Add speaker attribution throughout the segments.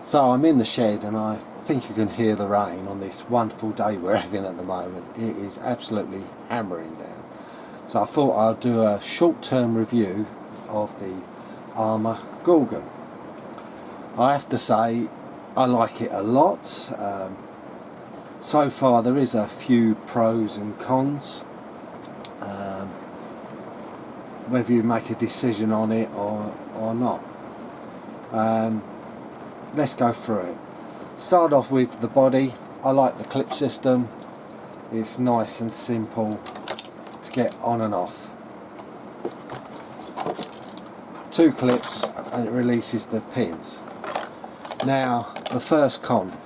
Speaker 1: So I'm in the shed and I think you can hear the rain on this wonderful day we're having at the moment. It is absolutely hammering down. So I thought I'll do a short-term review of the Arrma Gorgon. I have to say I like it a lot. So far there is a few pros and cons. Whether you make a decision on it or not. Let's go through it. Start off with the body. I like the clip system. It's nice and simple to get on and off. 2 clips and it releases the pins. Now the first con.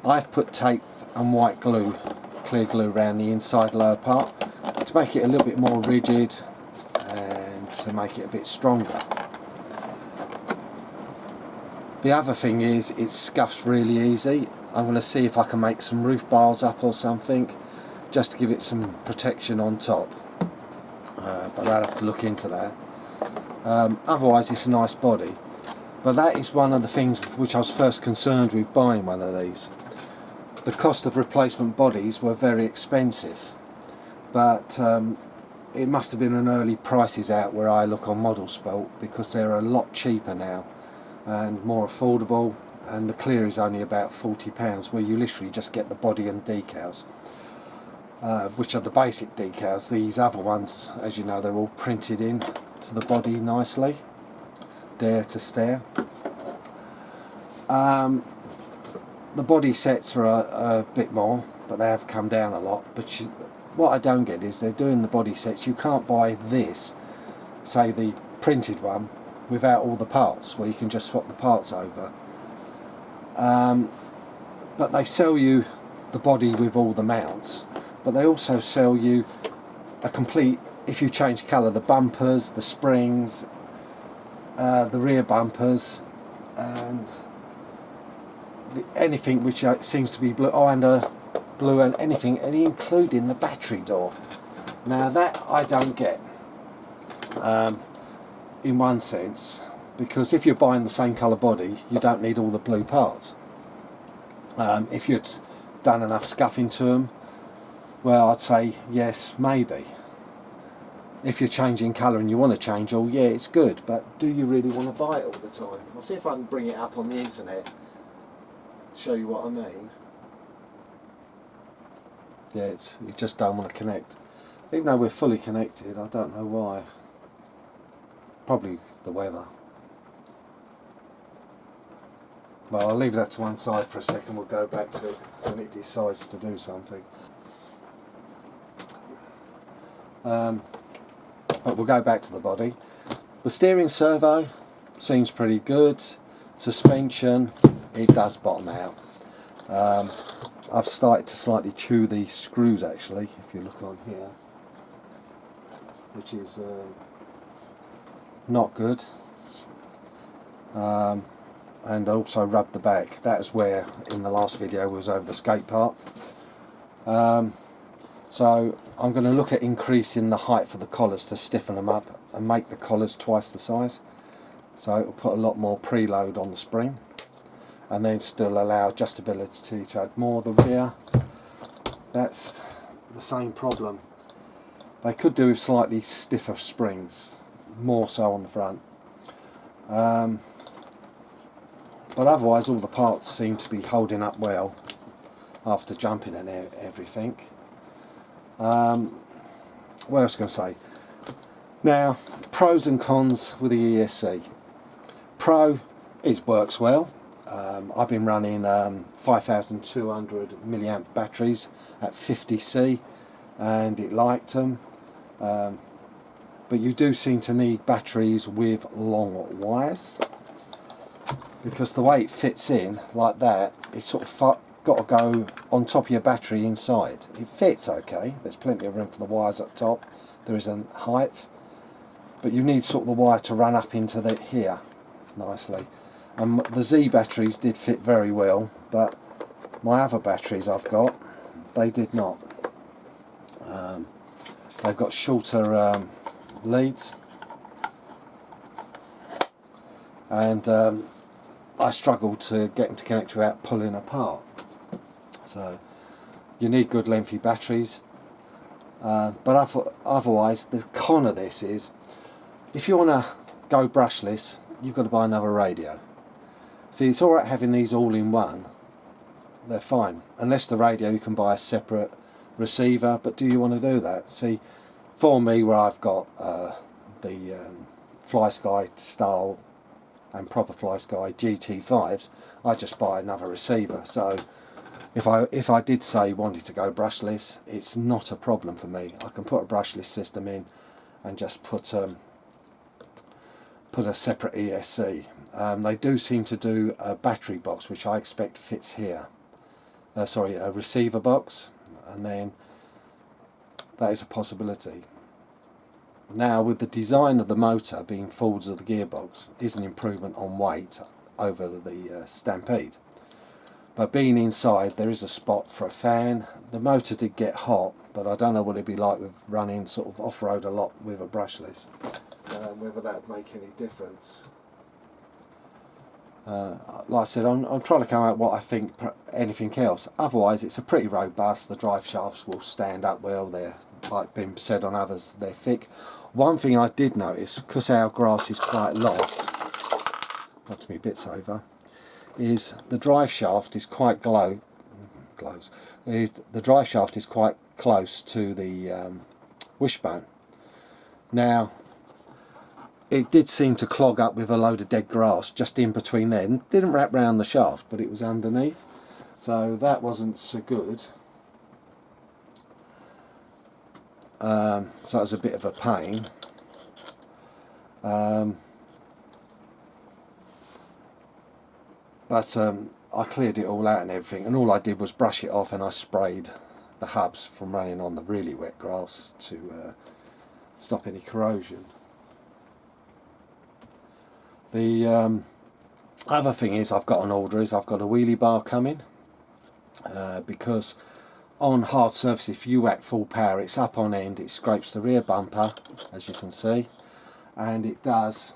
Speaker 1: I've put tape and white glue, clear glue around the inside lower part to make it a little bit more rigid and to make it a bit stronger. The other thing is it scuffs really easy. I'm going to see if I can make some roof bars up or something just to give it some protection on top, but I'll have to look into that. Otherwise it's a nice body, but that is one of the things which I was first concerned with buying one of these. The cost of replacement bodies were very expensive, but it must have been an early prices out where I look on Model Spelt, because they're a lot cheaper now and more affordable, and the clear is only about £40, where you literally just get the body and decals, which are the basic decals. These other ones, as you know, they're all printed in to the body nicely. Dare to stare. The body sets are a bit more, but they have come down a lot. But what I don't get is they're doing the body sets. You can't buy this, say the printed one, without all the parts, where you can just swap the parts over. But they sell you the body with all the mounts, but they also sell you a complete, if you change colour, the bumpers, the springs, the rear bumpers, and anything which seems to be blue, and blue, and anything, and including the battery door. Now that I don't get, in one sense, because if you're buying the same colour body, you don't need all the blue parts. If you'd done enough scuffing to them, well, I'd say yes, maybe. If you're changing colour and you want to change all, yeah, it's good, but do you really want to buy it all the time? I'll see if I can bring it up on the internet to show you what I mean. Yeah, you just don't want to connect. Even though we're fully connected, I don't know why. Probably the weather. Well, I'll leave that to one side for a second. We'll go back to it when it decides to do something. But we'll go back to the body. The steering servo seems pretty good. Suspension, it does bottom out. I've started to slightly chew the screws actually, if you look on here, which is not good. And also rub the back. That is where in the last video was over the skate park. So I'm going to look at increasing the height for the collars to stiffen them up and make the collars twice the size. So it will put a lot more preload on the spring, and then still allow adjustability to add more. The rear, that's the same problem. They could do with slightly stiffer springs, more so on the front. But otherwise all the parts seem to be holding up well after jumping and everything. What else can I say? Now, pros and cons with the ESC. Pro, it works well. I've been running 5200 milliamp batteries at 50C and it liked them. But you do seem to need batteries with long wires, because the way it fits in like that, it's sort of got to go on top of your battery inside. It fits okay, there's plenty of room for the wires up top, there is a height, but you need sort of the wire to run up into here nicely. And the Z batteries did fit very well, but my other batteries I've got, they did not. They've got shorter leads, and I struggle to get them to connect without pulling apart. So you need good lengthy batteries, but otherwise the con of this is, if you want to go brushless, you've got to buy another radio. See, it's alright having these all in one, they're fine, unless the radio you can buy a separate receiver, but do you want to do that? See, for me, where I've got the Fly Sky style and proper Fly Sky GT5s, I just buy another receiver. So if I did say wanted to go brushless, it's not a problem for me. I can put a brushless system in and just put a separate ESC. They do seem to do a battery box, which I expect fits here. Sorry, a receiver box, and then that is a possibility. Now, with the design of the motor being forwards of the gearbox, is an improvement on weight over the Stampede. But being inside, there is a spot for a fan. The motor did get hot, but I don't know what it'd be like with running sort of off-road a lot with a brushless. Whether that would make any difference. Like I said, I'm trying to come out what I think anything else. Otherwise, it's a pretty robust. The drive shafts will stand up well. They're, like been said on others, they're thick. One thing I did notice, because our grass is quite long, knocked me bits over, is the drive shaft is quite the drive shaft is quite close to the wishbone. Now, it did seem to clog up with a load of dead grass just in between then. Didn't wrap round the shaft, but it was underneath, so that wasn't so good. So it was a bit of a pain. But I cleared it all out and everything, and all I did was brush it off, and I sprayed the hubs from running on the really wet grass to stop any corrosion. The other thing is I've got on order is I've got a wheelie bar coming, because on hard surface, if you whack full power, it's up on end, it scrapes the rear bumper, as you can see, and it does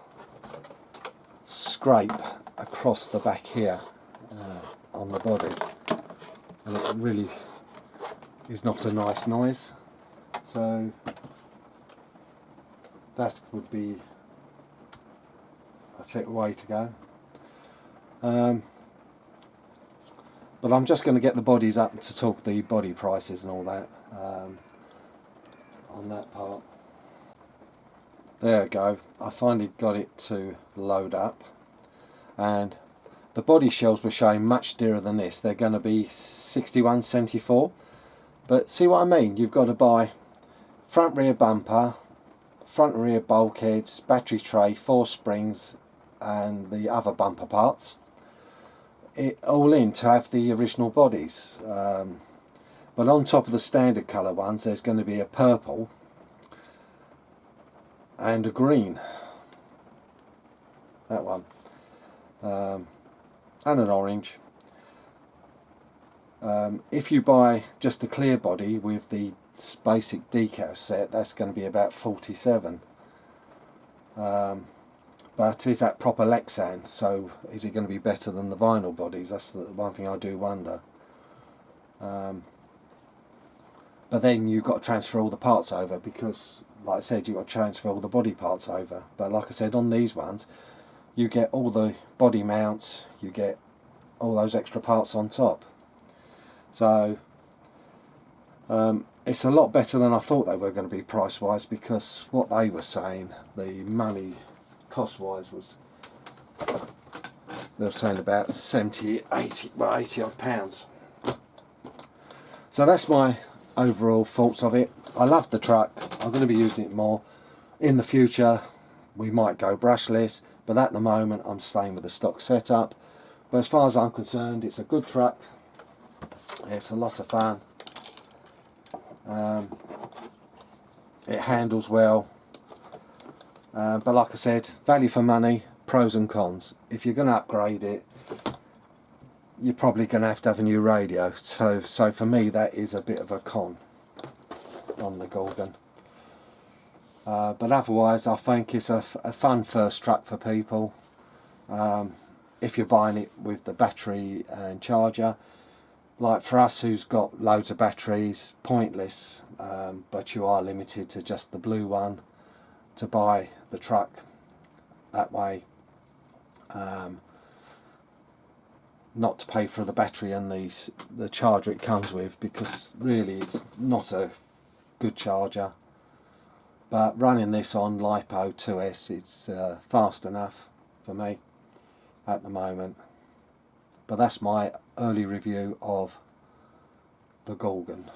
Speaker 1: scrape across the back here on the body, and it really is not a nice noise. So that would be a thick way to go. But I'm just going to get the bodies up to talk the body prices and all that on that part. There we go. I finally got it to load up, and the body shells were showing much dearer than this. They're going to be $61.74. But see what I mean? You've got to buy front rear bumper, front and rear bulkheads, battery tray, 4 springs, and the other bumper parts. It all in to have the original bodies, but on top of the standard colour ones there's going to be a purple and a green, that one, and an orange. If you buy just the clear body with the basic decal set, that's going to be about 47. But is that proper Lexan? So is it going to be better than the vinyl bodies? That's the one thing I do wonder. But then you've got to transfer all the parts over, because like I said, you've got to transfer all the body parts over. But like I said, on these ones you get all the body mounts, you get all those extra parts on top. So it's a lot better than I thought they were going to be price wise, because what they were saying, the money cost wise, was they were saying about 80 odd pounds. So that's my overall thoughts of it. I love the truck. I'm going to be using it more in the future. We might go brushless, but at the moment I'm staying with the stock setup. But as far as I'm concerned, it's a good truck. It's a lot of fun. It handles well. But like I said, value for money, pros and cons. If you're going to upgrade it, you're probably going to have a new radio. So for me, that is a bit of a con on the Gorgon. But otherwise, I think it's a fun first truck for people. if you're buying it with the battery and charger. Like for us who's got loads of batteries, pointless, but you are limited to just the blue one to buy the truck that way, not to pay for the battery and the charger it comes with, because really it's not a good charger. But running this on LiPo 2S, it's fast enough for me at the moment. But that's my early review of the Gorgon.